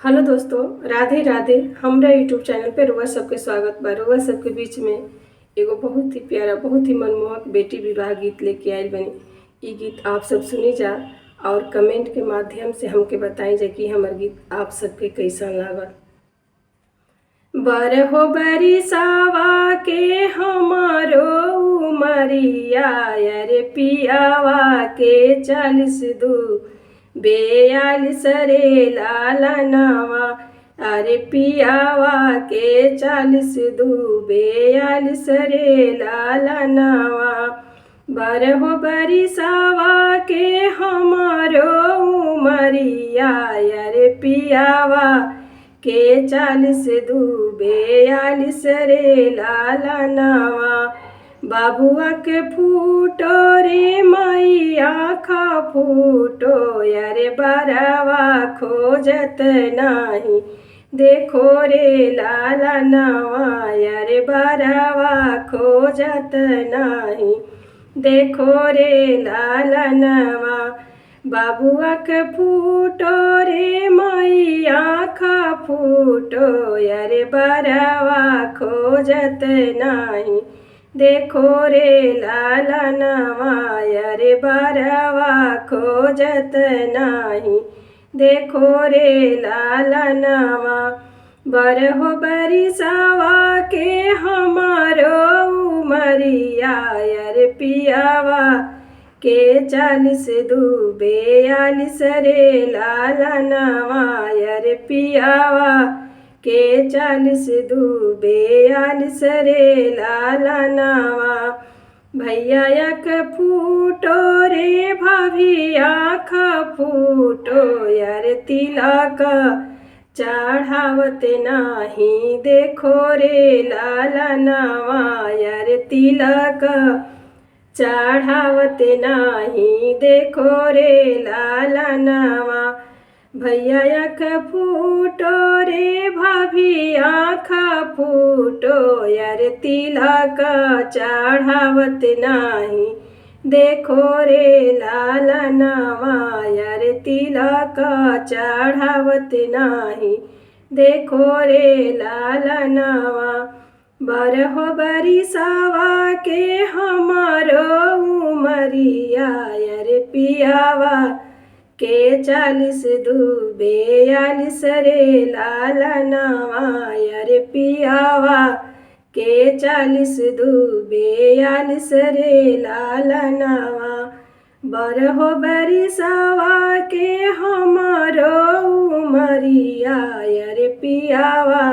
Hello दोस्तों, राधे राधे। हमरा YouTube channel पे रउआ सबके स्वागत बा। रउआ सबके बीच में एगो बहुत ही प्यारा, बहुत ही मनमोहक बेटी विवाह गीत लेके आइल बनी। ई गीत आप सब सुनी जा और कमेंट के माध्यम से हमके बताई जा कि हमर गीत आप सबके कैसन लागल। बरहो बरिसावा के हमारो उमरिया, रे पियावा के 42 42 रे लालनवा। अरे पियावा के 42 42 रे लालनवा। बरहो बरिसावा के हमारो उमरिया, रे पियावा के 42 42 रे लालनवा। बाबुआ के फूटो रे मैया खा फूटो, यारे बरवा खोजत नाही देखो रे लालनवा। यारे बरवा खोजत नाही देखो रे लालनवा। बाबुआ के फूटो रे मैया खा फूटो, यारे बरवा खोजत नाही देखो रे लालनवा। यारे बरवा खोजत नाही देखो रे लालनवा। बरहो बरिसावा के हमारो उमरिया, यारे पियावा के 42 42 रे लालनवा। यारे पियावा के 42 42 रे लालनवा। भैया के फूटो रे भाभिया खा फूटो, यार तिलक चढ़ावत नाही देखो रे लालनवा। यार तिलक चढ़ावत नाही देखो रे लालनवा। भैया के फूटो रे भाभिया खा फूटो, यार तिलक चढ़ावत नाही देखो रे लालनवा। यार तिलक चढ़ावत नाही देखो रे लालनवा। बरहो बरिसावा के हमारो उमरिया, यारे पियावा के 42 42 रे लालनवा। यारे पियावा के 42 42 रे लालनवा। बरहो बरिसावा के हमारो उमरिया, यारे पियावा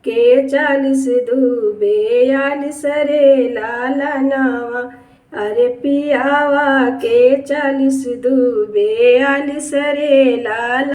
के 42 42 रे लालनवा। अरे पियावा के 42 42 रे लाल